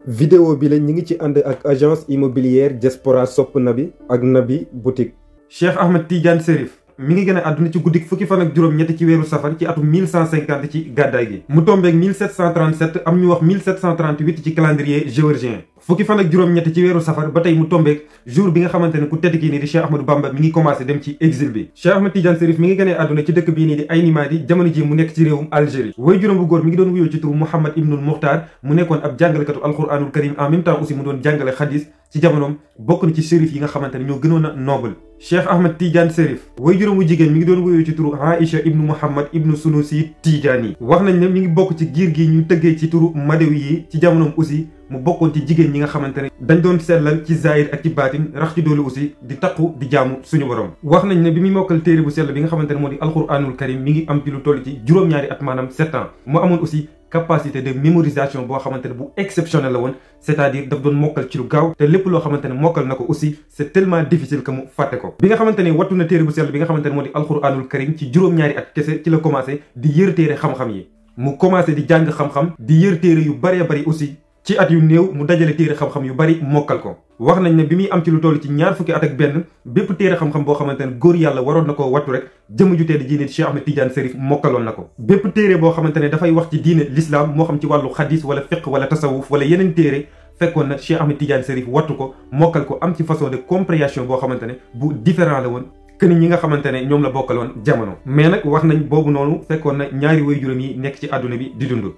vidéo bi la ñi ngi ci ànd ak agence immobilière Diaspora Sopp Nabi ak Nabi boutique. Cheikh Ahmed Tidiane Chérif mi ngi gën a àdduna ci guddik fukki fan ak juróom-ñett ci weeru safar ci atum 1150 ci gàddaay gi mu tombeeg 1737 am ñu wax 1738 ci calendrier géorgien. fukki fan ak juróom-ñett ci weeru safar ba tey mu tombeeg jour bi nga xamante ne ku tedd kii nii di Cheikh Ahmadou Bamba mi ngi commencé dem ci exil bi. Cheikh Ahmed Tidiane Chérif mi ngi gën a àdduna ci dëkk bii nii di Ayni Madi jamono ji mu nekk ci réewum Algérie. way juróom bu góor mi ngi doon wuyoo ci turu Mouhamad Ibnul Mukhtar mu nekkoon ab jàngalekatu alquranul karim en même temps aussi mu doon jàngale xadis ci jamonoom bokk na ci chérif yi nga xamante ne ñoo gënoon a noble. Cheikh Ahmed Tidiane Chérif way juróom bu jigéen mi ngi doon wuyoo ci turu Aïcha ibnu Mouhamad ibnu Sunusi Tidiane. wax nañ ne mi ngi bokk ci giir gi ñu tëggee ci turu Madawi yi ci jamonoom aussi mu bokkoon ci jigéen ñi nga xamante ne dañ doon sellal ci zahir ak ci baatin rax ci doolu aussi di taqu di jaamu suñu borom. wax nañ ne bi muy mokkal téere bu sell bi nga xamante ne moo di alquranul karim mi ngi am ci lu toll ci juróom-ñaari at maanaam 7 ans mu amoon aussi capacité de mémorisation boo xamante ne bu exceptionnel la woon c'est-à-dire daf doon mokkal ci lu gaaw te lépp loo xamante ne mokkal na ko aussi c'est tellement difficile que mu fàtte ko. bi nga xamante ne wattu na téere bu sell bi nga xamante ne moo di alquranul karim ci juróom-ñaari at kese ci la commencé di yër téere xam-xam yi mu commencé di jàng xam-xam di yër téere yu bëree bëri aussi ci at yu néew mu dajale téere xam-xam yu bari mokkal ko. wax nañ ne bi muy am ci lu toll ci ñaar fukki at ak benn bépp téere xam-xam boo xamante ne góor yàlla waroon na koo wattu rek jëmm ju tedd diine Cheikh Ahmed Tidiane Chérif mokkaloon na ko. bépp téere boo xamante ne dafay wax ci diine l'islam moo xam ci wàllu xadis wala fiqh wala tasawuf wala yeneen téere fekkoon na Cheikh Ahmed Tidiane Chérif wattu ko mokkal ko am ci façon de compréhension boo xamante ne bu différent la woon que ñi nga xamante ne ñoom la bokkaloon jamono. mais nag wax nañ boobu noonu fekkoon na ñaari waajuram yi nekk ci àdduna bi di dund.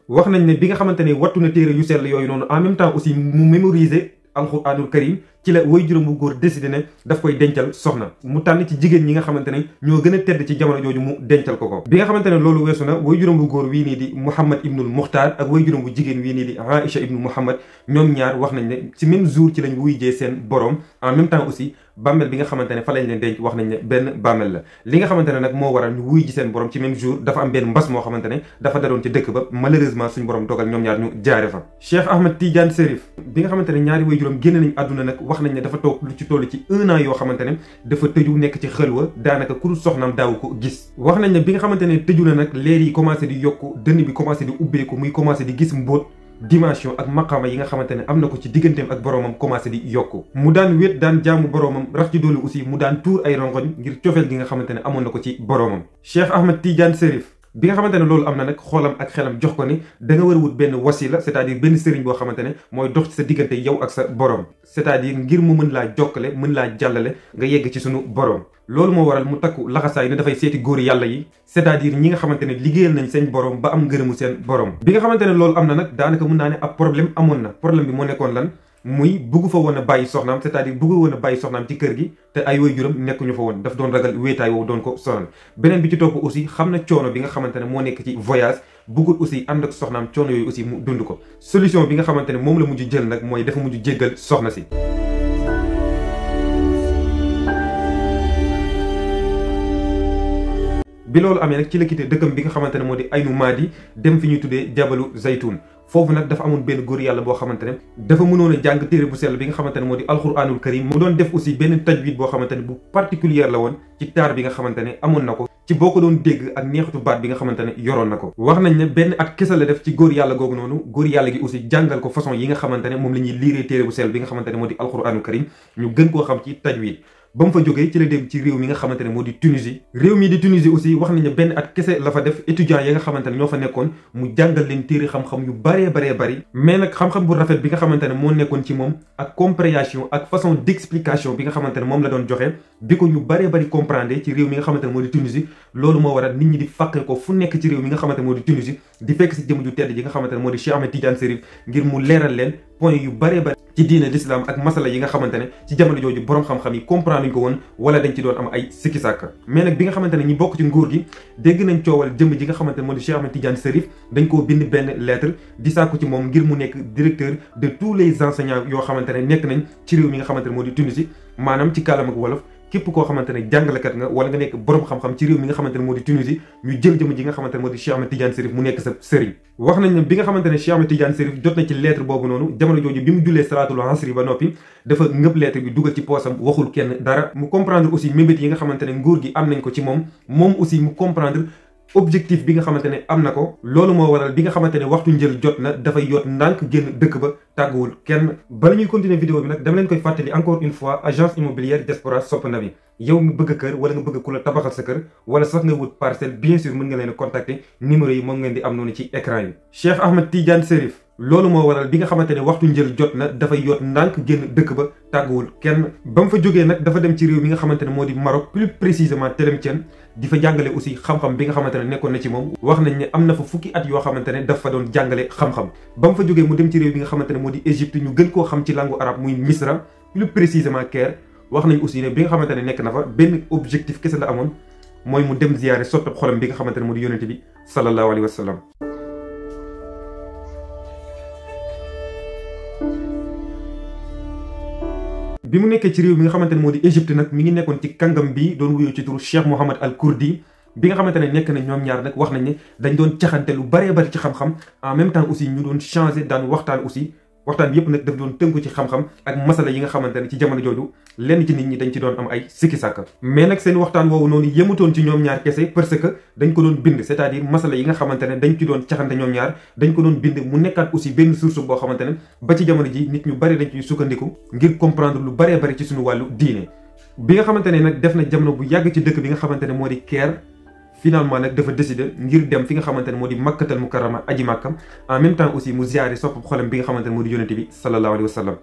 wax nañ ne bi nga xamante ne wattu na téere yu sell yooyu noonu en même temps aussi mu mémoriser alquranul karim ci la way juróom bu góor décidé ne daf koy dencal soxna mu tànn ci jigéen ñi nga xamante ne ñoo gën a tedd ci jamono jooju mu dencal ko. bi nga xamante ne loolu weesu na way juróom bu góor wii nii di Mouhamad Ibnul Mukhtar ak way juróom bu jigéen wii nii di Aïcha ibnu Mouhamad ñoom ñaar wax nañ ne ci même jour ci lañ wuy jee seen borom en même temps aussi bàmmeel bi nga xamante ne fa lañ leen denc wax nañ ne benn bàmmeel la. li nga xamante ne nag moo waral ñu wuy ji seen borom ci même jour dafa am benn mbas moo xamante ne dafa daroon ci dëkk ba malheureusement suñu borom dogal ñoom ñaar ñu jaare fa. Cheikh Ahmed Tidiane Chérif bi nga xamante ne ñaari way juróom génn nañ àdduna nag wax nañ ne dafa toog lu ci toll ci 1 an yoo xamante ne dafa tëju nekk ci xëlwa daanaka ku dul soxnaam daaw ko gis. wax nañ ne bi nga xamante ne tëju na nag leer yi commencé di yokku dënn bi commencé di ubbeeku muy commencé di gis mbóot dimension ak maqaama yi nga xamante ne am na ko ci digganteem ak boromam commencé di yokku mu daan wéet daan jaamu boromam rax ci doolu aussi mu daan tuur ay rongoñ ngir cofeel gi nga xamante ne amoon na ko ci boromam. Cheikh Ahmed Tidiane Chérif bi nga xamante ne loolu am na nag xoolam ak xelam jox ko ni da nga war a wut benn wasila c'est-à-dire benn sëriñ boo xamante ne mooy dox ci sa diggante yow ak sa borom c'est-à-dire ngir mu mën laa jokkale mën laa jàllale nga yegg ci sunu borom. loolu moo waral mu takku laxasaay ne dafay seeti góor yàlla yi c'est-à-dire ñi nga xamante ne liggéeyal nañ seen borom ba am ngërëmu seen borom. bi nga xamante ne loolu am na nag daanaka mën naa ne ab problème amoon na problème bi moo nekkoon lan muy bugg fa woon a bàyyi soxnaam c'est-à-dire bugg woon a bàyyi soxnaam ci kër gi te ay waajuram nekkuñu fa woon daf doon ragal wéetaay woowu doon ko sonal. beneen bi ci topp aussi xam na coono bi nga xamante ne moo nekk ci voyage buggul aussi ànd ak soxnaam coono yooyu aussi mu dund ko solution bi nga xamante ne moom la mujj jël nag mooy dafa mujj jéggal soxna si. bi loolu amee nag ci la quitté dëkkam bi nga xamante ne moo di Aynu Madi dem fi ñuy tuddee Jabalu Zaytun foofu nag dafa amoon benn góor yàlla boo xamante ne dafa mënoon a jàng téere bu sell bi nga xamante ne moo di alquranul karim mu doon def aussi benn tajwid boo xamante ne bu particulière la woon ci taar bi nga xamante ne amoon na ko ci boo ko doon dégg ak neexatu baat bi nga xamante ne yoroon na ko. wax nañ ne benn at kese la def ci góor yàlla googu noonu góor yàlla gi aussi jàngal ko façon yi nga xamante ne moom la ñuy liiree téere bu sell bi nga xamante ne moo di alquranul karim ñu gën koo xam ci tajwid. ba mu fa jógee ci la dem ci réew mi nga xamante ne moo di Tunisie réew mi di Tunisie aussi wax nañ ne benn at kese la fa def étudiants yi nga xamante ne ñoo fa nekkoon mu jàngal leen téere xam-xam yu bëree bëri mais nag xam-xam bu rafet bi nga xamante ne moo nekkoon ci moom ak compréhension ak façon d'explication bi nga xamante ne moom la doon joxe bi ko ñu bëree bëri comprendre ci réew mi nga xamante ne moo di Tunisie loolu moo waral nit ñi di fàqe ko fu nekk ci réew mi nga xamante ne moo di Tunisie di fekk si jëm ju tedd ji nga xamante ne moo di Cheikh Ahmed Tidiane Chérif ngir mu leeral leen point yu bëree bëri ci diine l'islam ak masala yi nga xamante ne ci jamono jooju borom xam-xam yi comprendre ñu ko woon wala dañ ci doon am ay sikki sàkk mais nag bi nga xamante ne ñi bokk ci nguur gi dégg nañ coowal jëmm ji nga xamante ne moo di Cheikh Ahmed Tidiane Chérif dañ koo bind benn lettre di sàkku ci moom ngir mu nekk directeur de tous les enseignants yoo xamante ne nekk nañ ci réew mi nga xamante ne moo di Tunisie maanaam ci kàllaama ak wolof képp koo xamante ne jàngalekat nga wala nga nekk borom xam-xam ci réew mi nga xamante ne moo di Tunisie ñu jël jëm ji nga xamante ne moo di Cheikh Ahmed Tidiane Chérif mu nekk sa sëriñ. wax nañ ne bi nga xamante ne Cheikh Ahmed Tidiane Chérif jot na ci lettre boobu noonu jamono jooju bi mu jullee salaatul asri ba noppi dafa ngëb lettre bi dugal ci poosam waxul kenn dara. mu comprendre aussi mébét yi nga xamante ne nguur gi am nañ ko ci moom aussi mu comprendre objectif bi nga xamante ne am na ko. loolu moo waral bi nga xamante ne waxtu njël jot na dafay yoot ndànk génn dëkk ba tàgguwul kenn. bala ñuy continuer vidéo bi nag dama leen koy fàttali encore une fois agence immobilière Diaspora Sope Nabi yow mi bëgg kër wala nga bëgg ku la tabaxal sa kër wala sax nga wut parcelle bien sûr mën nga leen a contacter numéro yi moom ngeen di am noonu ci écran yi. Cheikh Ahmed Tidiane Chérif loolu moo waral bi nga xamante ne waxtu njël jot na dafay yoot ndànk génn dëkk ba tàgguwul kenn. ba mu fa jógee nag dafa dem ci réew mi nga xamante ne moo di Maroc plus précisément Tlemcen di fa jàngale aussi xam-xam bi nga xamante ne nekkoon na ci moom. wax nañ ne am na fa fukki at yoo xamante ne daf fa doon jàngale xam-xam. ba mu fa jógee mu dem ci réew bi nga xamante ne moo di Égypte ñu gën koo xam ci langue arabe muy Misra plus précisément Caire. wax nañ aussi ne bi nga xamante ne nekk na fa benn objectif kese la amoon mooy mu dem ziyaare sottab xolam bi nga xamante ne moo di yonente bi sallallahu alayhi wa sallam. bi mu nekkee ci réew mi nga xamante ne moo di Égypte nag mi ngi nekkoon ci kàngam bi doon wuyoo ci turu Cheikh Mohammed Al Kurdi bi nga xamante ne nekk na ñoom ñaar nag wax nañ ne dañ doon caxante lu baree bari ci xam-xam en même temps aussi ñu doon changer daan waxtaan aussi. waxtaan bi yëpp nag daf doon tënku ci xam-xam ak masala yi nga xamante ne ci jamono jooju lenn ci nit ñi dañ ci doon am ay sikki sàkk mais nag seen waxtaan woowu noonu yemutoon ci ñoom ñaar kese parce que dañ ko doon bind c'est-à-dire masala yi nga xamante ne dañ ci doon caxante ñoom ñaar dañ ko doon bind mu nekkaat aussi benn source boo xamante ne ba ci jamono ji nit ñu bari dañ ciy sukkandiku ngir comprendre lu baree bari ci suñu wàllu diine. bi nga xamante ne nag def na jamono bu yàgg ci dëkk bi nga xamante ne moo di Caire finalement nag dafa décider ngir dem fi nga xamante ne moo di makkatal mukarrama aji màkkam en même temps aussi mu ziyaare sopp xolam bi nga xamante ne moo di yonente bi sallallahu alayhi wa sallam.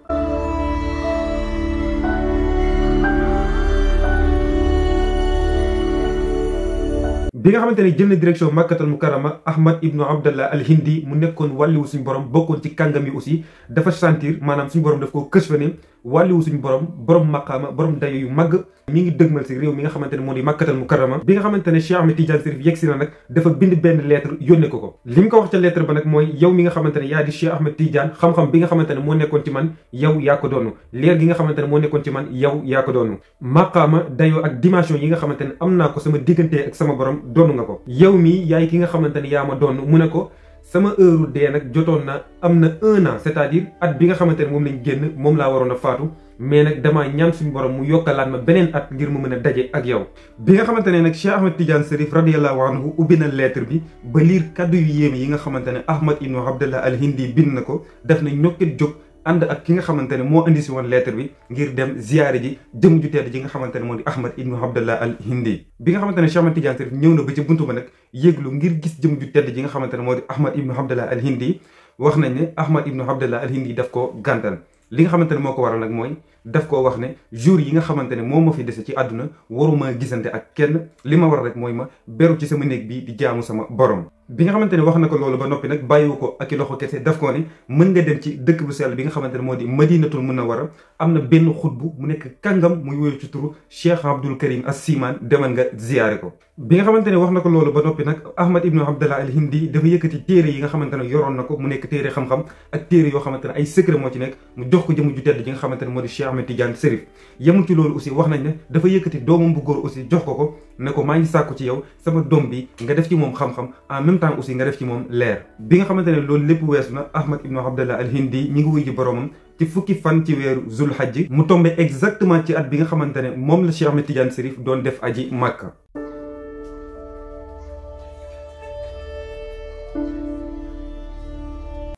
bi nga xamante ne jël na direction makkatal mukarrama Ahmad ibnu Abdallah al Hindi mu nekkoon wàlliwu suñu borom bokkoon ci kàngam yi aussi dafa sentir maanaam suñu borom daf ko kës fa ne wàlliwu suñu borom maqaama borom dayo yu màgg mi ngi dëgmal si réew mi nga xamante ne moo di makkatal mukarrama. bi nga xamante ne Cheikh Ahmed Tidiane Chérif yegg si na nag dafa bind benn lettre yónnee ko li mu ko wax ca lettre ba nag mooy yow mi nga xamante ne yaa di Cheikh Ahmed Tidiane xam-xam bi nga xamante ne moo nekkoon ci man yow yaa ko doonu leer gi nga xamante ne moo nekkoon ci man yow yaa ko doonu maqaama dayoo ak dimension yi nga xamante ne am naa ko sama diggante ak sama borom doonu nga ko yow mi yaay ki nga xamante ne yaa ma doonu mu ne ko sama heure dee nag jotoon na am na 1 an c'est-à-dire at bi nga xamante ne moom lañ génn moom laa waroon a faatu mais nag damaa ñaan suñu borom mu yokkalaat ma beneen at ngir mu mën a daje ak yow. bi nga xamante ne nag Cheikh Ahmed Tidiane Chérif radiyallahu anhu ubbi na lettre bi ba liir kaddu yu yéeme yi nga xamante ne Ahmad ibnu Abdallah al Hindi bind na ko def na ñokket jóg ànd ak ki nga xamante ne moo indi si woon lettre bi ngir dem ziyaare ji jëm ju tedd ji nga xamante ne moo di Ahmad ibnu Abdallah al Hindi. bi nga xamante ne Cheikh Ahmed Tidiane Chérif ñëw na ba ci buntu ba nag yéeglu ngir gis jëm ju tedd ji nga xamante ne moo di Ahmad ibnu Abdallah al Hindi wax nañ ne Ahmad ibnu Abdallah al Hindi daf ko gàntal. li nga xamante ne moo ko waral nag mooy daf koo wax ne jour yi nga xamante ne moo ma fi dese ci àdduna waruma gisante ak kenn li ma war rek mooy ma beru ci sama néeg bi di jaamu sama borom. bi nga xamante ne wax na ko loolu ba noppi nag bàyyiwu ko ak i loxo kese daf koo ne mën nga dem ci dëkk bu sell bi nga xamante ne moo di Madinatul Munawwara am na benn xutbu mu nekk kàngam muy wóyu ci turu Cheikh Abdul Karim As-Siman demal nga ziyaare ko. bi nga xamante ne wax na ko loolu ba noppi nag Ahmad ibnu Abdallah al Hindi dafa yëkkati téere yi nga xamante ne yoroon na ko mu nekk téere xam-xam ak téere yoo xamante ne ay secret moo ci nekk mu jox ko jëmu ju tedd ji nga xamante ne moo di Cheikh Ahmed Tidiane Chérif. yemul ci loolu aussi wax nañ ne dafa yëkkati doomam bu góor aussi jox ko ne ko maa ngi sàkku ci yow sama doom bi nga def ci moom xam-xam en même temps aussi nga def ci moom leer. bi nga xamante ne loolu lépp weesu na Ahmad ibnu Abdallah al Hindi ñi ngi wuy ji boromam ci fukki fan ci weeru Zul Hajj mu tombé exactement ci at bi nga xamante ne moom la Cheikh Ahmed Tidiane Chérif doon def aji Makka.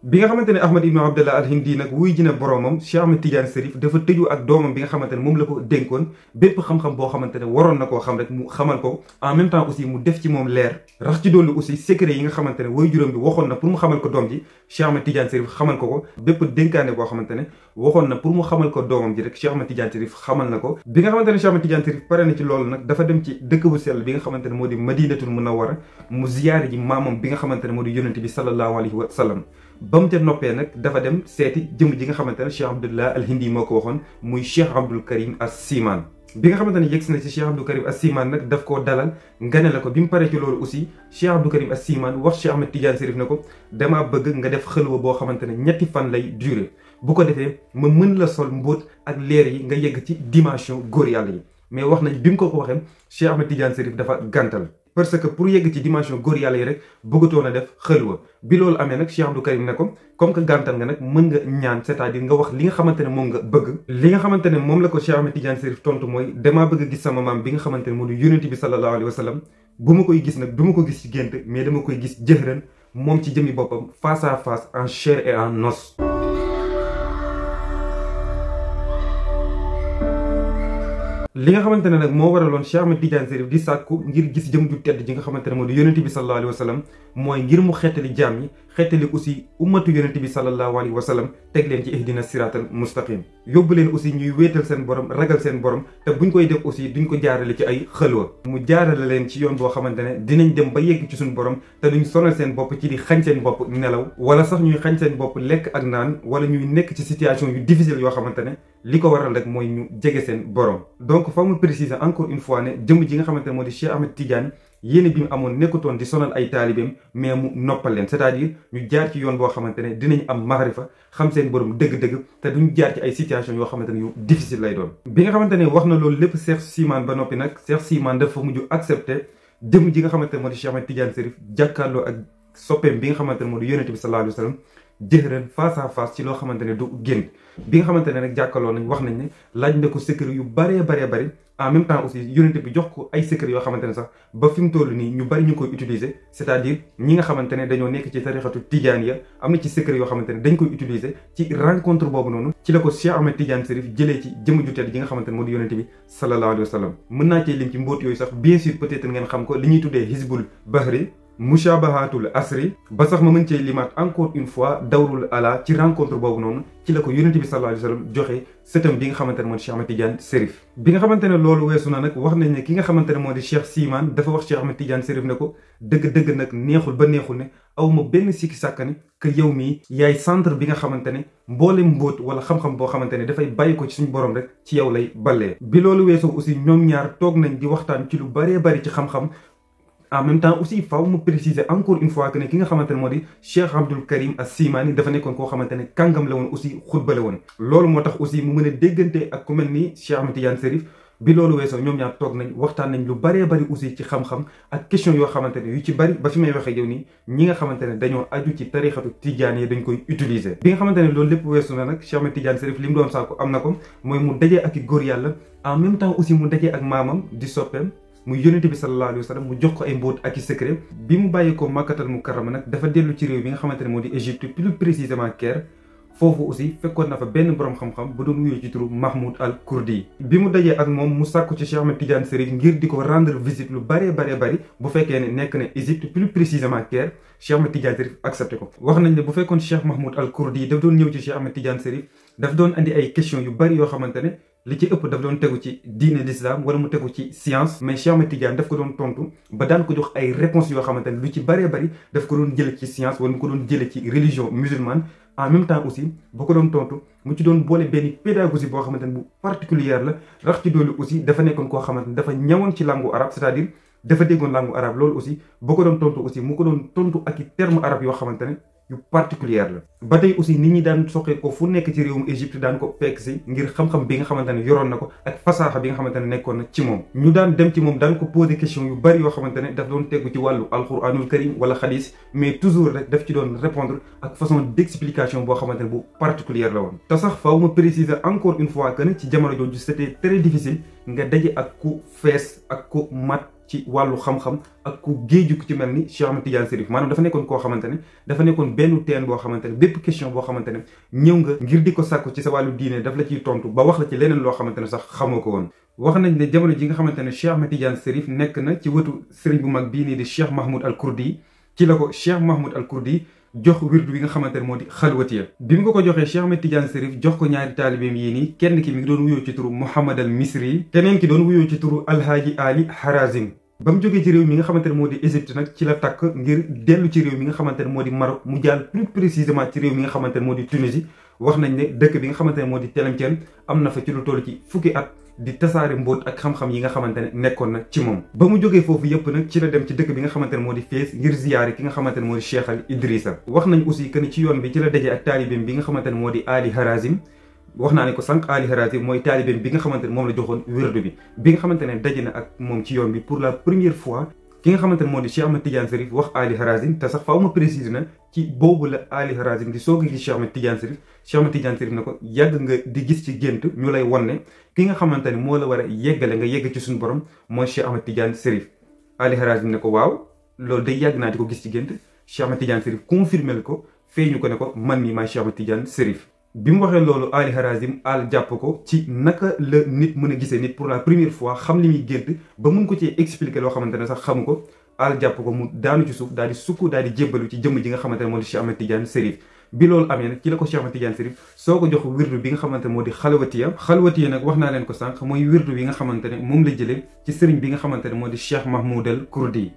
bi nga xamante ne Ahmad ibnu Abdallah al Hindi nag wuy ji na boromam Cheikh Ahmed Tidiane Chérif dafa tëju ak doomam bi nga xamante ne moom la ko dénkoon bépp xam-xam boo xamante ne waroon na koo xam rek mu xamal ko en même temps aussi mu def ci moom leer rax ci dolli aussi secret yi nga xamante ne woy juróom bi waxoon na pour mu xamal ko doom ji Cheikh Ahmed Tidiane Chérif xamal ko bépp dénkaane boo xamante ne waxoon na pour mu xamal ko doomam ji rek Cheikh Ahmed Tidiane Chérif xamal na ko. bi nga xamante ne Cheikh Ahmed Tidiane Chérif pare na ci loolu nag dafa dem ci dëkk bu sell bi nga xamante ne moo di Madinatul Munawwara mu ziyaare ji maamam bi nga xamante ne moo di yonente bi sallallahu alayhi wa sallam. ba mu ca noppee nag dafa dem seeti jëm ji nga xamante ne Cheikh Abdallah al Hindi moo ko waxoon muy Cheikh Abdul Karim As-Siman. bi nga xamante ne yegg si na ci Cheikh Abdul Karim As-Siman nag daf koo dalal ngane la ko bi mu paree ci loolu aussi Cheikh Abdul Karim As-Siman wax Cheikh Ahmed Tidiane Chérif ne ko damaa bëgg nga def xëlwa boo xamante ne 3 fan lay durer bu ko defee ma mën la sol mbóot ak leer yi nga yegg ci dimension góor yàlla yi. mais wax nañ bi mu ko waxee Cheikh Ahmed Tidiane Chérif dafa gàntal parce que pour yegg ci dimension góor yàlla yi rek bëggatoon a def xëlwa bi loolu amee nag Cheikh Abdou Karim ne ko comme que gàntal nga nag mën nga ñaan c'est-à-dire nga wax li nga xamante ne moom nga bëgg. li nga xamante ne moom la ko Cheikh Ahmed Tidiane Chérif tontu mooy damaa bëgg a gis sama maam bi nga xamante ne moo di yonent bi sallallahu alayhi wa sallam bu ma koy gis nag du ma ko gis ci gént mais dama koy gis jëhran moom ci jëmi boppam face à face en chair et en os. li nga xamante ne nag moo waraloon Cheikh Ahmed Tidiane Chérif di sàkku ngir gis jëm ju tedd ji nga xamante ne moo di yonent bi sallallahu alayhi wa sallam mooy ngir mu xettali jaam yi xettali aussi ummatu yonent bi sallallahu alayhi wa sallam teg leen ci ihdina siratal mustaqim yóbbu leen aussi ñuy wéetal seen borom ragal seen borom te buñ koy def aussi duñ ko jaarale ci ay xëlwa mu jaarale leen ci yoon boo xamante ne dinañ dem ba yegg ci suñu borom te duñ sonal seen bopp ci di xañ seen bopp nelaw wala sax ñuy xañ seen bopp lekk ak naan wala ñuy nekk ci situation yu difficile yoo xamante ne li ko waral rek mooy ñu jege seen borom. donc fa mu préciser encore une fois ne jëmm ji nga xamante ne moo di Cheikh Ahmed Tidiane yéene bi mu amoon nekkutoon di sonal ay taalibeem mais mu noppal leen c'est-à-dire ñu jaar ci yoon boo xamante ne dinañ am maxrifa xam seen borom dëgg-dëgg te duñ jaar ci ay situation yoo xamante ne yu difficile lay doon. bi nga xamante ne wax na loolu lépp Cheikh Siimane ba noppi nag Cheikh Siimane dafa mujj accepté jëmm ji nga xamante ne moo di Cheikh Ahmed Tidiane Chérif jàkkaarloo ak soppeem bi nga xamante ne moo di yonent bi sallallahu alayhi wa sallam jëhran face à face ci loo xamante ne du génn bi nga xamante ne rek jàkkaarloo nañ wax nañ ne laaj na ko secret yu baree bëri en même temps aussi yonent bi jox ko ay secret yoo xamante ne sax ba fi mu toll nii ñu bari ñu koy utiliser c'est-à-dire ñi nga xamante ne dañoo nekk ci tarixatu Tidiane ya am na ci secret yoo xamante ne dañ koy utiliser ci rencontre boobu noonu ci la ko Cheikh Ahmed Tidiane Chérif jëlee ci jëmm ju tedd ji nga xamante ne moo di yonent bi sallallahu alayhi wa sallam mën naa cee lim ci mbóot yooyu sax bien sûr peut-être ngeen xam ko li ñuy tuddee Hizbul Bahri mushabahatul asri ba sax ma mën cee limaat encore une fois dawrul ala ci rencontre boobu noonu ci la ko yonent bi sallallahu alayhi wa sallam joxe sëtam bi nga xamante ne moo di Cheikh Ahmed Tidiane Chérif bi nga xamante ne loolu weesu na nag wax nañ ne ki nga xamante ne moo di Cheikh Siimane dafa wax Cheikh Ahmed Tidiane Chérif ne ko dëgg-dëgg nag neexul ba neexul ne aw ma benn sikki sàkkani que yow mii yaay centre bi nga xamante ne mboolem mbóot wala xam-xam boo xamante ne dafay bàyyi ko ci suñu borom rek ci yow lay ballee bi loolu weesoo aussi ñoom ñaar toog nañ di waxtaan ci lu baree bari ci xam-xam en même temps aussi faaw mu préciser encore une fois que ne ki nga xamante ne moo di Cheikh Abdou Karim As-Siimani dafa nekkoon koo xamante ne kàngam la woon aussi xutba la woon loolu moo tax aussi mu mën a déggante ak ku mel ni Cheikh Ahmed Tidiane Chérif bi loolu weesoo ñoom ñaar toog nañ waxtaan nañ lu baree bari aussi ci xam-xam ak question yoo xamante ne yu ci bari ba fi may waxee yow nii ñi nga xamante ne dañoo aju ci tarixatu Tidiane yi dañ koy utiliser bi nga xamante ne loolu lépp weesu na nag Cheikh Ahmed Tidiane Chérif li mu doon saako am na ko mooy mu dajee ak i góor yàlla en même temps aussi mu dajee ak maamam di soppeem muy yonent bi sallallahu alayhi wa sallam mu jox ko ay mbóot ak i secret bi mu bàyyi ko Makkatal Mukarrama nag dafa dellu ci réew bi nga xamante ne moo di Égypte plus précisément Caire foofu aussi fekkoon na fa benn borom xam-xam bu doon wuyoo ci turu Mahmoud al Kurdi bi mu dajee ak moom mu sàkku ci Cheikh Ahmed Tidiane Chérif ngir di ko rendre visite lu bëree bari bu fekkee ne nekk na Égypte plus précisément Caire Cheikh Ahmed Tidiane Chérif accepté ko wax nañ ne bu fekkoon Cheikh Mahmoud al Kurdi daf doon ñëw ci Cheikh Ahmed Tidiane Chérif daf doon andi ay questions yu bari yoo xamante ne li ci ëpp daf doon tegu ci diine l'islam wala mu tegu ci science mais Cheikh Ahmed Tidiane daf ko doon tontu ba daan ko jox ay réponses yoo xamante ne lu ci bëree bëri daf ko doon jële ci science wala mu ko doon jële ci religion musulmane en même temps aussi ba ko doon tontu mu ci doon boole benn pédagogie boo xamante ne bu particulière la rax ci doolu aussi dafa nekkoon koo xamante ne dafa ñawoon ci langue arabe c'est-à-dire dafa déggoon langue arabe loolu aussi ba ko doon tontu aussi mu ko doon tontu ak i terme arabe yoo xamante ne yu particulière la ba tey aussi nit ñi daan soqee ko fu nekk ci réewum Égypte daan ko fekk si ngir xam-xam bi nga xamante ne yoroon na ko ak fasaaxa bi nga xamante ne nekkoon na ci moom ñu daan dem ci moom daan ko poser question yu bari yoo xamante ne daf doon tegu ci wàllu alquranul karim wala xadis mais toujours rek daf ci doon répondre ak façon d'explication boo xamante ne bu particulière la woon te sax faaw ma préciser encore une fois que ne ci jamono jooju c'était très difficile nga daje ak ku fees ak ku mat ci wàllu xam-xam ak ku géeju ku ci mel ni Cheikh Ahmed Tidiane Chérif maanaam dafa nekkoon koo xamante ne dafa nekkoon benn teen boo xamante ne bépp question boo xamante ne ñëw nga ngir di ko sàkku ci sa wàllu diine daf la ciy tontu ba wax la ci leneen loo xamante ne sax xamoo ko woon wax nañ ne jamono ji nga xamante ne Cheikh Ahmed Tidiane Chérif nekk na ci wetu sëriñ bu mag bii nii di Cheikh Mahmoud al Kurdi ci la ko Cheikh Mahmoud al Kurdi jox wirdu bi nga xamante ne moo di xalwatiya bi mu ko joxee Cheikh Ahmed Tidiane Chérif jox ko ñaari taalibeem yii nii kenn ki mi ngi doon wuyoo ci turu Mouhamad al Misri keneen ki doon wuyoo ci turu Alhaaji Ali Harazim ba mu jógee ci réew mi nga xamante ne moo di Égypte nag ci la takk ngir dellu ci réew mi nga xamante ne moo di Maroc mu jàll plus précisément ci réew mi nga xamante ne moo di Tunisie wax nañ ne dëkk bi nga xamante ne moo di Tlemcen am na fa ci lu toll ci fukki at di tasaare mbóot ak xam-xam yi nga xamante ne nekkoon na ci moom ba mu jógee foofu yëpp nag ci la dem ci dëkk bi nga xamante ne moo di Fès ngir ziyaare ki nga xamante ne moo di Cheikh al Idrissa wax nañ aussi que ni ci yoon bi ci la dajee ak taalibeem bi nga xamante ne moo di Ali Harazim wax naa ne ko sànq Ali Harazim mooy taalibeem bi nga xamante ne moom la joxoon wérdu bi nga xamante ne daje na ak moom ci yoon bi pour la première fois ki nga xamante ne moo di Cheikh Ahmed Tidiane Chérif wax Ali Harazim te sax faaw ma préciser na ci boobu la Ali Harazim di soog a gis Cheikh Ahmed Tidiane Chérif Cheikh Ahmed Tidiane Chérif na ko yàgg nga di gis ci gént ñu lay wan ne ki nga xamante ne moo la war a yeggale nga yegg ci suñu borom mooy Cheikh Ahmed Tidiane Chérif. Ali Harazim ne ko waaw loolu day yàgg naa di ko gis ci gént Cheikh Ahmed Tidiane Chérif confirmé ko feeñu ko ne ko man mii maay Cheikh Ahmed Tidiane Chérif. bi mu waxee loolu Ali Harazim al jàpp ko ci naka la nit mën a gisee nit pour la première fois xam li muy gént ba mun ko ci expliquer loo xamante ne sax xamu ko al jàpp ko mu daanu ci suuf daal di sukk daal di jébbalu ci jëmm ji nga xamante ne moo di Cheikh Ahmed Tidiane Chérif. bi loolu amee nag ci la ko Cheikh Ahmed Tidiane Chérif soo ko jox wirdu bi nga xamante ne moo di xalwatiya nag wax naa leen ko sànq mooy wirdu bi nga xamante ne moom la jëlee ci sëriñ bi nga xamante ne moo di Cheikh Mahmoud al Kurdi.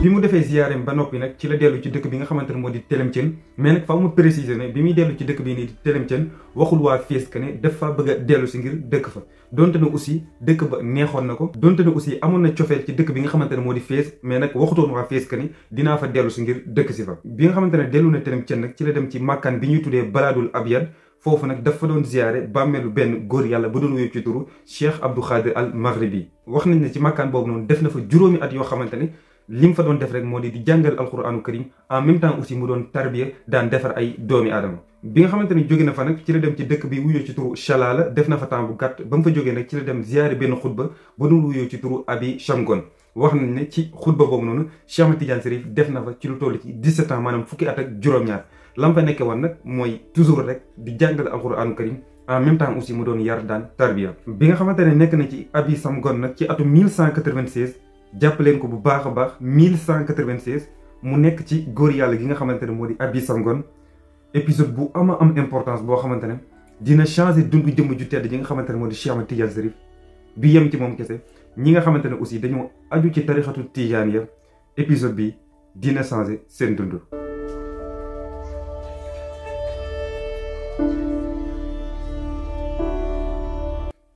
bi mu defee ziyaareem ba noppi nag ci la dellu ci dëkk bi nga xamante ne moo di Télémtien mais nag faaw ma préciser ne bi muy dellu ci dëkk bi nii di Télémtien waxul waa Fès que ne dafa bëgg a dellu si ngir dëkk fa donte ne aussi dëkk ba neexoon na ko donte ne aussi amoon na cofeel ci dëkk bi nga xamante ne moo di Fès mais nag waxutoon waa Fès que ne dinaa fa dellu si ngir dëkk si fa bi nga xamante ne dellu na Télémtien nag ci la dem ci màkkaan bi ñuy tuddee Baladul Abyad foofu nag dafa doon ziyaare bàmmeelu benn góor yàlla bu doon wéy ci turu Cheikh Abdou Khadir al Maghribi wax nañ ne ci màkkaan boobu noonu def na fa juróomi at yoo xamante ne lim fa doon def rek moo di jàngal alquranu karim en même temps aussi mu doon tarbiya daan defar ay doomi aadama bi nga xamante ne jóge na fa nag ci la dem ci dëkk bi wuyoo ci turu Chalala def na fa temps bu gàtt ba mu fa jógee nag ci la dem ziyaare benn xutba ba doon wuyoo ci turu Abi Shamgon wax nañ ne ci xutba boobu noonu Cheikh Ahmed Tidiane Chérif def na fa ci lu toll ci 17 ans maanaam fukki at ak juróom-ñaar lam fa nekkee woon nag mooy toujours rek di jàngal alquranu karim en même temps aussi mu doon yar daan tarbiya bi nga xamante ne nekk na ci Abi Shamgon nag ci atum 1196 jàpp leen ko bu baax a baax 1196 mu nekk ci góor yàlla gi nga xamante ne moo di Abi Shamgon épisode bu ama am importance boo xamante ne dina changer dundu jëmm ju tedd ji nga xamante ne moo di Cheikh Ahmed Tidiane Chérif bi yem ci moom kese ñi nga xamante ne aussi dañoo aju ci tarixatu tijaan ya épisode bi dina changer seen dund.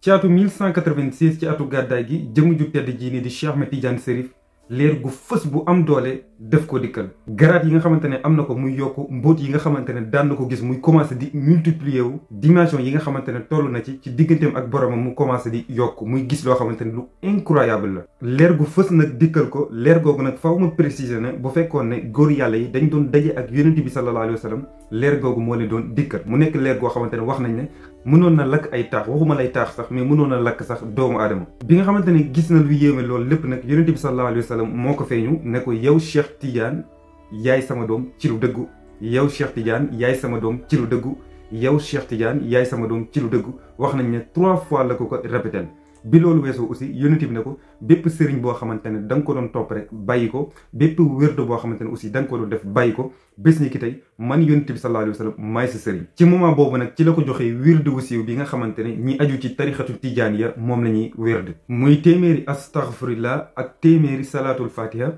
ci atu 1196 ci atu gàddaay gi jëmm ju tedd ji ni di Cheikh Ahmed Tidiane Chérif leer gu fës bu am doole def ko dikkal garaat yi nga xamante ne am na ko muy yokku mbóot yi nga xamante ne daan na ko gis muy commencé di multiplier wu dimension yi nga xamante ne toll na ci digganteem ak boromam mu commencé di yokk muy gis loo xamante ne lu incroyable la leer gu fës nag dikkal ko leer googu nag faaw ma préciser ne bu fekkoon ne góor yàlla yi dañ doon daje ak yonent bi sallallahu alayhi wa sallam leer googu moo leen doon dikkal mu nekk leer goo xamante ne wax nañ ne mënoon na lakk ay taax waxuma lay taax sax mais mënoon na lakk sax doomu aadama bi nga xamante ne gis na lu yéeme loolu lépp nag yonent bi sallallahu alayhi wa sallam moo ko feeñu ne ko yow Cheikh Tidiane yaay sama doom ci lu dëggu yow Cheikh Tidiane yaay sama doom ci lu dëggu yow Cheikh Tidiane yaay sama doom ci lu dëggu wax nañ ne 3 fois la ko répété bi loolu weesoo aussi yonent bi ne ko bépp sëriñ boo xamante ne da nga ko doon topp rek bàyyi ko bépp wérdo boo xamante ne aussi da nga ko doon def bàyyi ko bés ni ki tey man yonent bi sallallahu alayhi wa sallam maay sa sëriñ ci moment boobu nag ci la ko joxee wérdu wu siiw bi nga xamante ne ñi aju ci tarixatu tijaaniya moom la ñuy wérd muy téeméeri astaghfirullah ak téeméeri salaatul fatiha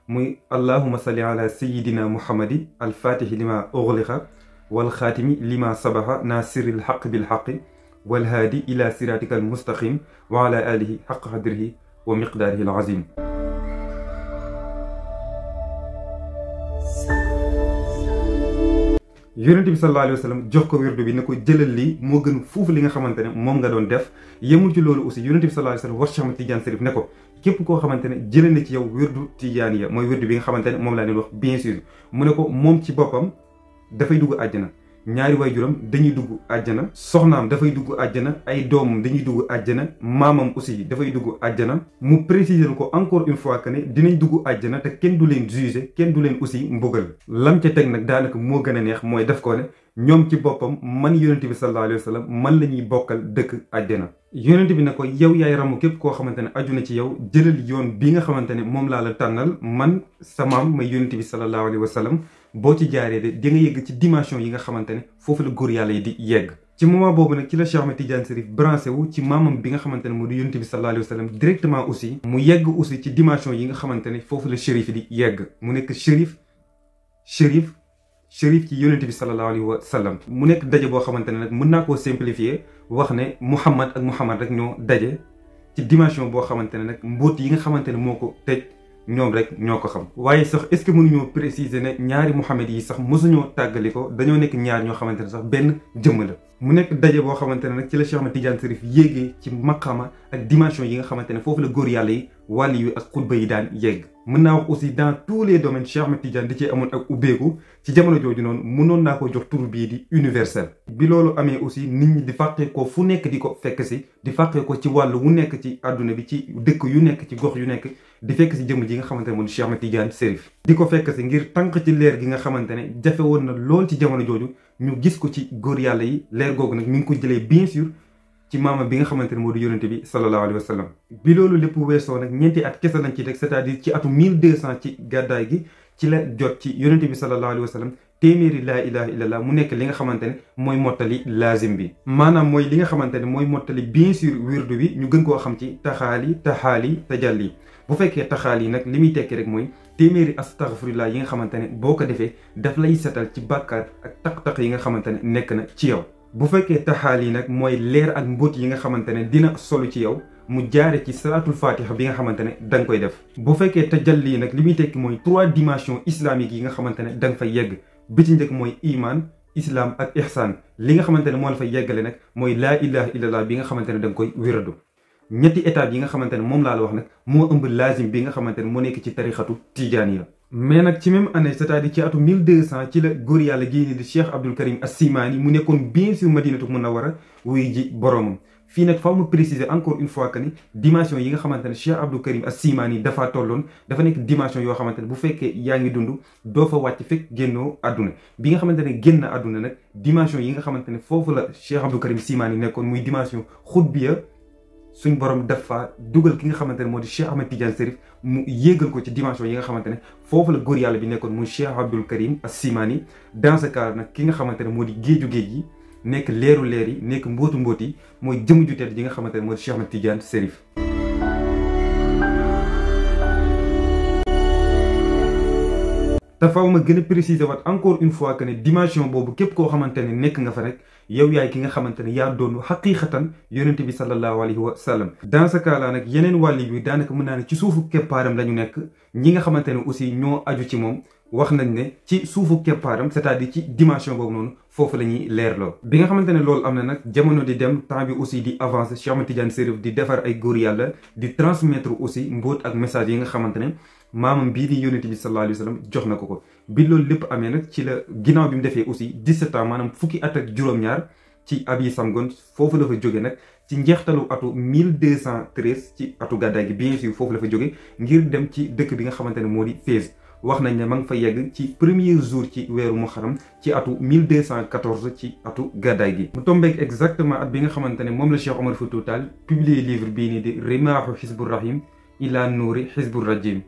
muy allahuma salli ala sayidina muhammadi al fatihi lima ughliqa wal xaatimi lima sabaxa nasiril xaq bil xaqi والهادي إلى صراطك المستقيم وعلى آله حق قدره ومقداره العظيم. yonent bi sallallahu alayhi wa sallam jox ko wirdu bi ne ko jëlal lii moo gën foofu li nga xamante ne moom nga doon def yemul ci loolu aussi yonent bi sallallahu alayhi wa sallam wax Cheikh Ahmed Tidiane Chérif ne ko képp koo xamante ne jëlee na ci yow wirdu tijaaniya mooy wirdu bi nga xamante ne moom laa leen wax bien sûr mu ne ko moom ci boppam dafay dugg àjjana ñaari waajuram dañuy dugg àjjana soxnaam dafay dugg àjjana ay doomam dañuy dugg àjjana maamam aussi dafay dugg àjjana mu préciser ko encore une fois que ne dinañ dugg àjjana te kenn du leen juger kenn du leen aussi mbugal lam ca teg nag daanaka moo gën a neex mooy def ko ne ñoom ci boppam man yonent bi sallallahu alayhi wa sallam man la ñuy bokkal dëkk àjjana yonent bi ne ko yow yaay ramu képp koo xamante ne aju na ci yow jëlal yoon bi nga xamante ne moom laa la tànnal man sa maam may yonent bi sallallahu alayhi wa sallam boo ci jaaree de di nga yegg ci dimension yi nga xamante ne foofu la góor yàlla yi di yegg ci moment boobu nag ci la Cheikh Ahmed Tidiane Chérif branché wu ci maamam bi nga xamante ne moo di yonent bi sallallahu alayhi wa sallam directement aussi mu yegg aussi ci dimension yi nga xamante ne foofu la chérif di yegg mu nekk chérif ci yonent bi sallallahu alayhi wa sallam mu nekk daje boo xamante ne nag mën naa koo simplifier wax ne Muhammad ak Muhammad rek ñoo daje ci dimension boo xamante ne nag mbóot yi nga xamante ne moo ko tëj ñoom rek ñoo ko xam. waaye sax est-ce que mënuñoo préciser ne ñaari Muhammad yi sax mosuñoo tàggali ko, dañoo nekk ñaar ñoo xamante ne sax benn jëmm la. mu nekk daje boo xamante ne nag ci la Cheikh Ahmed Tidiane Chérif yéegee ci maqaama ak dimension yi nga xamante ne foofu la góor yàlla yi wàlli yu ak xutba yi daan yegg. mën naa wax aussi dans tous les domaines Cheikh Ahmed Tidiane di cee amoon ak ubbeeku ci jamono jooju noonu mënoon naa ko jox tur bii di universel. bi loolu amee aussi nit ñi di fàqee ko fu nekk di ko fekk si, di fàqee ko ci wàllu wu nekk ci àdduna bi, ci dëkk yu nekk, ci gox yu nekk, di fekk si jëmm ji nga xamante ne moom Cheikh Ahmed Tidiane Chérif. di ko fekk si ngir tànk ci leer gi nga xamante ne jafe woon na lool ci jamono jooju ñu gis ko ci góor yàlla yi. leer googu nag mi ngi ko jëlee bien sûr ci maama bi nga xamante ne moo di yonente bi sallallahu alayhi wa sallam. bi loolu lépp weesoo nag ñeenti at kese lañ ci teg, c'est-à-dire ci atu 1200 ci gàddaay gi ci la jot ci yonente bi sallallahu alayhi wa sallam téeméeri laa ilaha illallah mu nekk li nga xamante ne mooy mottali laazim bi. maanaam mooy li nga xamante ne mooy mottali bien sûr wirdu bi, ñu gën koo xam ci taxaali tajalli. bu fekkee taxaali nag li muy tekki rek mooy téeméeri astaghfirullah yi nga xamante ne boo ko defee daf lay setal ci bàkkaar ak taq-taq yi nga xamante ne nekk na ci yow. bu fekkee taxaali nag mooy leer ak mbóot yi nga xamante ne dina solu ci yow mu jaare ci salaatul fatiha bi nga xamante ne da nga koy def. bu fekkee tajalli nag li muy tekki mooy 3 dimensions islamiques yi nga xamante ne da nga fay yegg. bi ci njëkk mooy iman, islam ak ihsan. li nga xamante ne moo la fay yeggale nag mooy laa ilaha illallah bi nga xamante ne da nga koy wéradu. ñetti étapes yi nga xamante ne moom laa la wax nag moo ëmb laazim bi nga xamante ne moo nekk ci tarixatu tijaaniya. mais nag ci même année, c'est-à-dire ci atu 1200 ci la góor yàlla gii nii di Cheikh Abdul Karim As-Simani mu nekkoon bien sûr Madinatu Munawwara wuy ji boromam. fii nag faaw mu préciser encore une fois que ni dimension yi nga xamante ne Cheikh Abdul Karim As-Simani dafa tolloon dafa nekk dimension yoo xamante ne bu fekkee yaa ngi dund doo fa wàcc fekk génnoo àdduna. bi nga xamante ne génn àdduna nag dimension yi nga xamante ne foofu la Cheikh Abdul Karim As-Simani nekkoon muy dimension xutbiya, suñ borom dafa dugal ki nga xamante ne moo di Cheikh Ahmed Tidiane Chérif mu yéegal ko ci dimension yi nga xamante ne foofu la góor yàlla bi nekkoon muy Cheikh Abdul Karim As-Simani. dans ce cas nag ki nga xamante ne moo di géeju géej yi nekk leeru leer yi nekk mbóotu mbóot yi mooy jëm ju tedd ji nga xamante ne moo di Cheikh Ahmed Tidiane Chérif. te faaw ma gën a préciser waat encore une fois que ne dimension boobu képp koo xamante ne nekk nga fa rek yow yaay ki nga xamante ne yaa doon xaqiiqatan yonente bi sallallahu alayhi wa sallam. dans ce cas là nag yeneen wàlli bi daanaka mën naa ne ci suufu keppaaram la ñu nekk. ñi nga xamante ne aussi ñoo aju ci moom wax nañ ne ci suufu keppaaram, c'est-à-dire ci dimension boobu noonu foofu la ñuy leerloo. bi nga xamante ne loolu am na nag jamono di dem, temps bi aussi di avancer, Cheikh Ahmed Tidiane Chérif di defar ay góor yàlla di transmettre aussi mbóot ak message yi nga xamante ne maamam bii di yonente bi sallallahu alayhi wa sallam jox na ko. bi loolu lépp amee nag ci la ginnaaw bi mu defee aussi 17 ans maanaam fukki at ak juróom-ñaar ci Abi Samgon foofu la fa jóge nag ci njeextalu atu 1213 ci atu gàddaay gi bien sûr foofu la fa jóge ngir dem ci dëkk bi nga xamante ne moo di Fès. wax nañ ne ma nga fa yegg ci premier jour ci weeru Muharram ci atu 1214 ci atu gàddaay gi. mu tombeek exactement at bi nga xamante ne moom la Cheikh Omar Foutiyou Tall publié livre bii nii di Rimaahu Hizbur Rahim ila Nuuri Hizbur Rajim.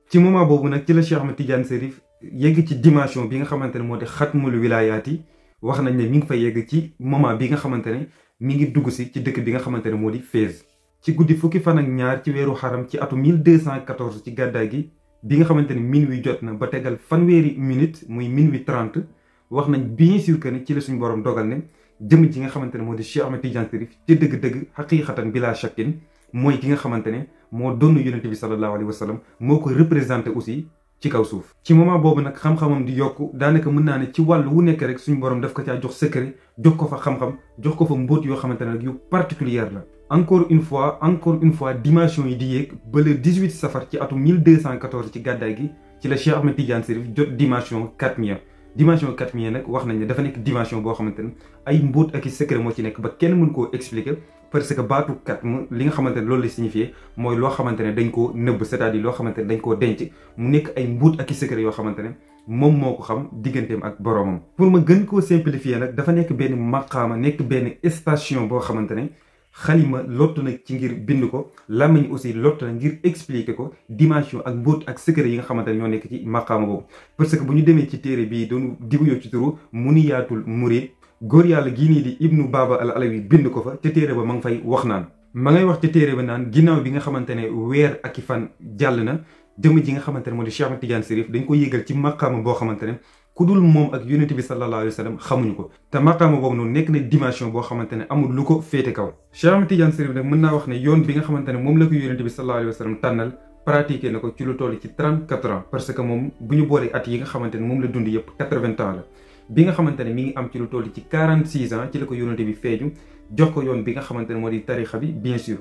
ci moment boobu nag ci la Cheikh Ahmed Tidiane Chérif yegg ci dimension bi nga xamante ne moo di xatmul wilaayaat yi. wax nañ ne mi ngi fa yegg ci moment bi nga xamante ne mi ngi dugg si ci dëkk bi nga xamante ne moo di Fès. ci guddi fukki fan ak ñaar ci weeru xaram ci atu 1214 ci gàddaay gi bi nga xamante ne minuit jot na ba tegal fanweeri minute muy minuit 30 wax nañ bien sûr que ne ci la suñu borom dogal ne jëm ji nga xamante ne moo di Cheikh Ahmed Tidiane Chérif ci dëgg-dëgg xaqiiqatan bila shakkin mooy ki nga xamante ne moo doon yonente bi sallallahu alayhi wa sallam moo ko représenté aussi ci kaw suuf. ci moment boobu nag xam-xamam di yokku daanaka mën naa ne ci wàllu wu nekk rek suñu borom daf ko caa jox secret jox ko fa xam-xam jox ko fa mbóot yoo xamante ne rek yu particulière la. encore une fois dimension yi di yéeg ba le 18 safar ci atum 1214 ci gàddaay gi ci la Cheikh Ahmed Tidiane Chérif jot dimension katmiya. dimension katmiya nag wax nañ ne dafa nekk dimension boo xamante ne ay mbóot ak i secret moo ci nekk ba kenn mën koo expliquer. parce que baatu katm li nga xamante ne loolu la signifié mooy loo xamante ne dañ koo nëbb, c'est-à-dire loo xamante ne dañ koo denc mu nekk ay mbuut ak i secret yoo xamante ne moom moo ko xam digganteem ak boroomam. pour ma gën koo simplifier nag dafa nekk benn maqaama nekk benn station boo xamante ne xalima lottu na ci ngir bind ko, làmmiñ aussi lottu na ngir expliquer ko dimension ak mbóot ak secret yi nga xamante ne ñoo nekk ci maqaama boobu. parce que bu ñu demee ci téere bii doon diguyoo ci turu Muniyaatul Murid góor yàlla gii nii di Ibnu Baba al Alawi bind ko fa te téere ba ma nga fay wax naan ma ngay wax te téere ba naan ginnaaw bi nga xamante ne weer ak i fan jàll na jëm ji nga xamante ne moo di Cheikh Ahmed Tidiane Chérif dañ ko yéegal ci maqaama boo xamante ne ku dul moom ak yonent bi sallallahu alayhi wa sallam xamuñu ko te maqaama boobu noonu nekk na dimension boo xamante ne amul lu ko féete kaw. Cheikh Ahmed Tidiane Chérif nag mën naa wax ne yoon bi nga xamante ne moom la ko yonent bi sallallahu alayhi wa sallam tànnal pratiqué na ko ci lu toll ci 34 ans parce que moom bu ñu boolee at yi nga xamante ne moom la dund yëpp 80 ans la bi nga xamante ne mi ngi am ci lu toll ci 46 ans ci la ko yonent bi feeñu jox ko yoon bi nga xamante ne moo di tarixa bi bien sûr.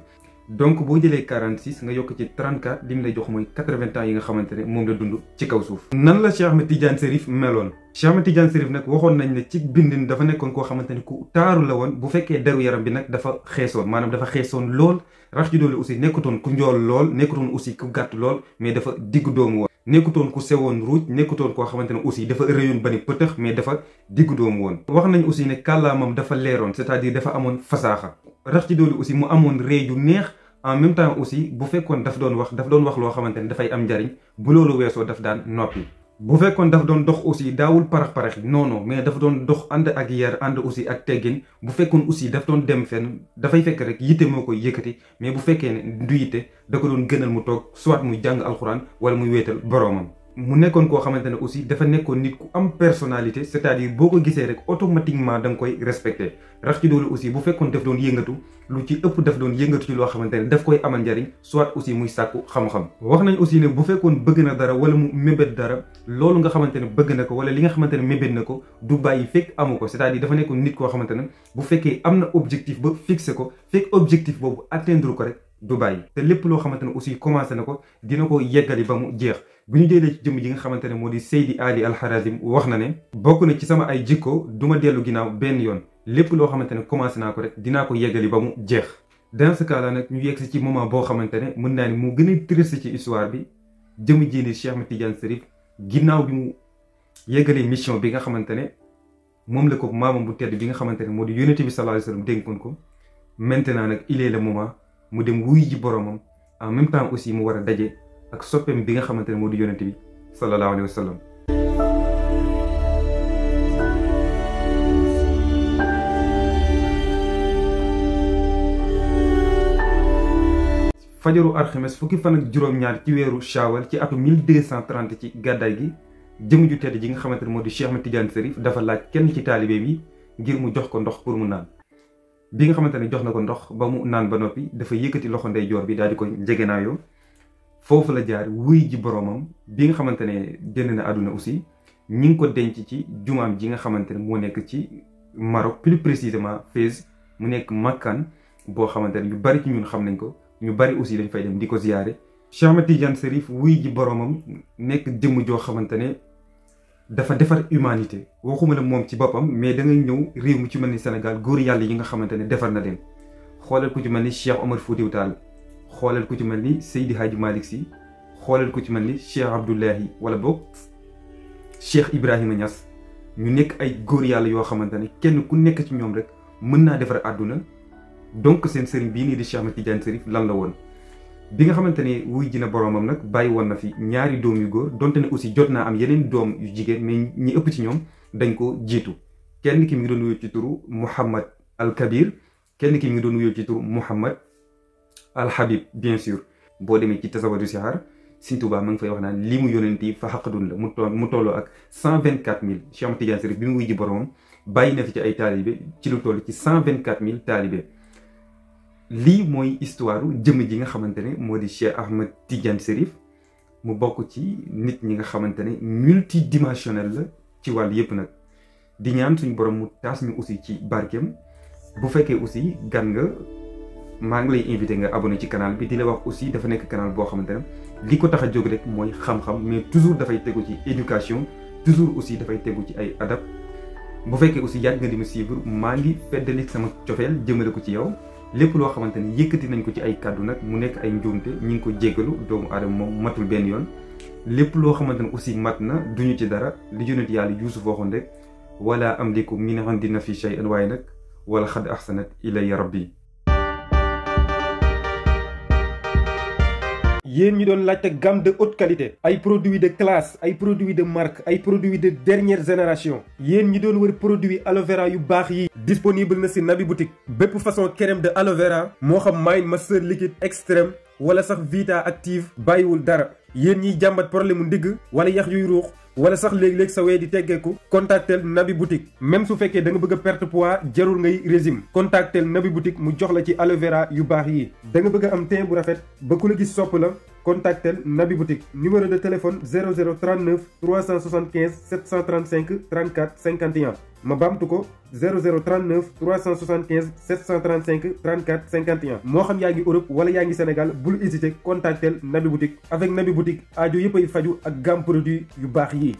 donc boo jëlee 46 nga yokk ci 34 li mu lay jox mooy 80 ans yi nga xamante ne moom la dund ci kaw suuf. nan la Cheikh Ahmed Tidiane Chérif meloon. Cheikh Ahmed Tidiane Chérif nag waxoon nañ ne ci bindin dafa nekkoon koo xamante ne ku taaru la woon bu fekkee deru yaram bi nag dafa xeesoon maanaam dafa xeesoon lool rax ci doole aussi nekkutoon ku njool lool nekkutoon aussi ku gàtt lool mais dafa diggu doomu woon. nekkutoon ku sewoon ruuj nekkutoon koo xamante ne aussi dafa rëyoon ba ni pëtëx mais dafa diggu doomu woon. wax nañ aussi ne kàllaamam dafa leeroon c'est-à-dire dafa amoon fasaaxa rax ci doole aussi mu amoon rëy ju neex. en même temps aussi bu fekkoon daf doon wax loo xamante ne dafay am njariñ bu loolu weesoo daf daan noppi. bu fekkoon daf doon dox aussi daawul parax non mais dafa doon dox ànd ak yar ànd aussi ak teggin bu fekkoon aussi daf doon dem fenn dafay fekk rek yitte moo koy yëkkati mais bu fekkee ne du yitte da ko doon gënal mu toog soit muy jàng alxuraan wala muy wéetal boroomam. mu nekkoon koo xamante ne aussi dafa nekkoon nit ku am personnalité c'est-à-dire boo ko gisee rek automatiquement da nga koy respecté rax ci doolu aussi bu fekkoon daf doon yëngatu lu ci ëpp daf doon yëngatu ci loo xamante ne daf koy amal njariñ soit aussi muy sàkku xam-xam. wax nañ aussi ne bu fekkoon bëgg na dara wala mu mébét dara loolu nga xamante ne bëgg na ko wala li nga xamante ne mébét na ko du bàyyi fekk amu ko c'est-à-dire dafa nekkoon nit koo xamante ne bu fekkee am na objectif ba fixé ko fekk objectif boobu atteindre ko rek du bàyyi te lépp loo xamante ne aussi commencé na ko dina ko yeggali ba mu jeex. bu ñu jëlee ci jëmm ji nga xamante ne moo di Seydi Ali Al Harazim wax na ne bokk na ci sama ay jikko du ma dellu ginnaaw benn yoon lépp loo xamante ne commencé naa ko rek dinaa ko yeggali ba mu jeex. dans ce cas là nag ñu yegg si ci moment boo xamante ne mën naa ni mu gën a triste ci histoire bi jëmm ji ni Cheikh Ahmed Tidiane Chérif ginnaaw bi mu yeggalee mission bi nga xamante ne moom la ko maamam bu tedd bi nga xamante ne moo di yonent bi sallallahu alayhi wa sallam dénkoon ko maintenant nag il est le moment mu dem wuy ji boromam en même temps aussi mu war a daje ak soppeem bi nga xamante ne moo di yonent bi sallallahu alayhi wa sallam. fajaru alxames fukki fan ak juróom-ñaar ci weeru Shawwal ci atu 1230 ci gàddaay gi jëm ju tedd ji nga xamante ne moo di Cheikh Ahmed Tidiane Chérif dafa laaj kenn ci taalibe bi ngir mu jox ko ndox pour mu naan. bi nga xamante ne jox na ko ndox ba mu naan ba noppi dafa yëkkati loxo ndeyjoor bi daal di ko njegenaayoo foofu la jaar wuy ji boroomam bi nga xamante ne génn na àdduna aussi ñi ngi ko denc ci jumaam ji nga xamante ne moo nekk ci Maroc plus précisément Fès mu nekk makkaan boo xamante ne ñu bari ci ñun xam nañ ko ñu bari aussi dañ fay dem di ko ziyaare. Cheikh Ahmed Tidiane Chérif wuy ji boroomam nekk jëmm joo xamante ne dafa defar humanité waxuma la moom ci boppam mais da ngay ñëw réew mi ci mel ni Sénégal góor yàlla yi nga xamante ne defar na leen xoolal ku ci mel ni Cheikh Omar Foutiyou Tall xoolal ku ci mel ni Seydi Hadji Malick Sy xoolal ku ci mel ni Cheikh Abdoulahi wala boog Cheikh Ibrahima Niass ñu nekk ay góor yàlla yoo xamante ne kenn ku nekk ci ñoom rek mën naa defar àdduna donc seen sëriñ bii nii di Cheikh Ahmed Tidiane Chérif lan la woon. bi nga xamante ne wuy ji na boroomam nag bàyyi woon na fi ñaari doom yu góor donte ne aussi jot naa am yeneen doom yu jigéen mais ñi ëpp ci ñoom dañ ko jiitu kenn ki mi ngi doon wuyoo ci turu Mouhamad Al Kabir kenn ki mi ngi doon wuyoo ci turu Mouhamad Al Habib bien sûr. boo demee ci tasawadu sixaar Sëriñ Tuubaa ma ngi fay wax naan li mu yonent yi fa xaqadun la mu tolloo ak 124000 Cheikh Ahmed Tidiane Chérif bi mu wuy ji boroomam bàyyi na fi ci ay taalibe ci lu toll ci 124000 taalibe. lii mooy histoire jëmm ji nga xamante ne moo di Cheikh Ahmed Tidiane Chérif mu bokk ci nit ñi nga xamante ne multidimensionnel la ci wàll yépp nag di ñaan suñu borom mu taas ñu aussi ci barkeem. bu fekkee aussi gan nga maa ngi lay invité nga abonné ci canal bi di la wax aussi dafa nekk canal boo xamante ne li ko tax a jóg rek mooy xam-xam mais toujours dafay tegu ci éducation toujours aussi dafay tegu ci ay adab. bu fekkee aussi yàgg nga di ma suivre maa ngi feddali sama cofeel jëmale ko ci yow. lépp loo xamante ni yëkkati nañ ko ci ay kàddu nag mu nekk ay njuumte ñi ngi ko jéggalu doomu aadama moom matul benn yoon lépp loo xamante ne aussi mat na duñu ci dara li yonent yàlla Yuusuf waxoon rek wala amliku min indi nafsi shay'an waaye nag wala xad ahsanat ilayya rabbi. yéen ñi doon laajte gamme de haute qualité ay produits de classe ay produits de marque ay produits de dernière génération yéen ñi doon wër produit aloe vera yu baax yi disponible na ci Nabi Boutique bépp façon crème de aloe vera moo xam Mind Master liquide extrême wala sax Vita active bàyyiwul dara yéen ñiy jàmbat problème mu ndigg wala yax yuy ruux wala sax léeg-léeg sa wee di teggeeku contactel Nabi Boutique. même su fekkee da nga bëgg a perte poids jarul ngay régime contactel Nabi Boutique mu jox la ci aloe vera yu baax yi. da nga bëgg a am teint bu rafet ba ku la gis sopp la contactel Nabi Boutique. numéro de téléphone 0039 375 735 34 51 ma baamtu ko 0039 375 735 34 51 moo xam yaa ngi Europe wala yaa ngi Sénégal bul hésiter contactel Nabi Boutique. avec Nabi Boutique aajo yëpp ay faju ak gamme produit yu baax yi.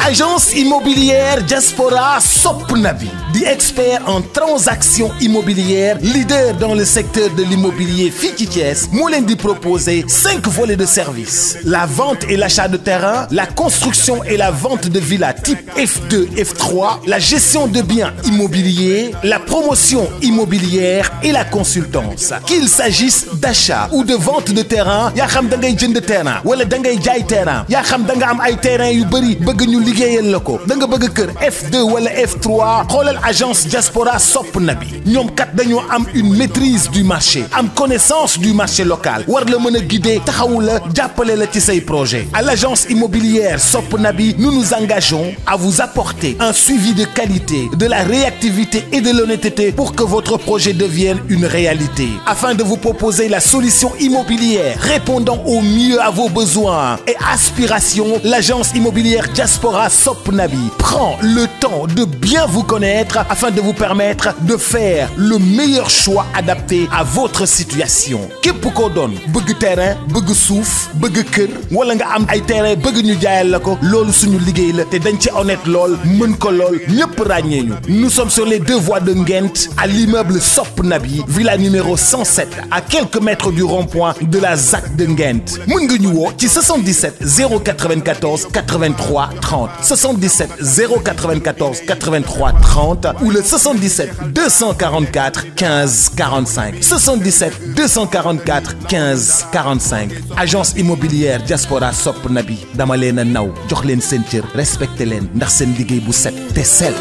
Agence immobilière Diaspora sopp na bi di expert en transactions immobilières, leader dans le secteur de l'immobilier fii ci Thiès moo leen di proposer 5 volets de service: la vente et l'achat de terrain, la construction et la vente de villas type F2, F3, la gestion de biens immobiliers, la promotion immobilière et la consultance. Qu'il s'agisse d'achat ou de vente de terrain, yaa xam da ngay jënd terrain wala da ngay jaay terrain, yaa xam da nga am ay terrain yu bëri bëgg ñu liggéeyal la ko, da nga bëgg kër F2 wala F3, xoolal agence Diaspora sopp na bi. ñoom kat dañoo am une maîtrise du marché, am connaissance du marché local, war la mën a guider, taxawu la, jàppale la ci say projet. À l'agence immobilière sopp na bi, nous nous engageons à vous apporter un suivi de qualité, de la réactivité et de l'honnêteté pour que votre projet devienne une réalité. Afin de vous proposer la solution immobilière répondant au mieux à vos besoins et aspirations, l'agence immobilière Diaspora sopp na bi prend le temps de bien vous connaître afin de vous permettre de faire le meilleur choix adapté à votre situation. képp koo doon bëgg terrain, bëgg suuf, bëgg kër wala nga am ay terrain bëgg ñu jaayal la ko, loolu suñu liggéey la te dañ ci honnête lool, mën ko lool, ñëpp ràññee ñu. Nous sommes sur les 2 voies de Nguent à l'immeuble Sopp na bi, villa numéro 107, à quelques mètres du rond-point de la ZAC de Nguent. mën nga ñu woo ci 77 094 83 30 77 094 83 30 ou le 77 244 15 45 77 244 15 45. Agence immobilière Diaspora sopp na bi, dama leen a naw, jox leen seen cër, respecté leen ndax seen liggéey bu set te sell.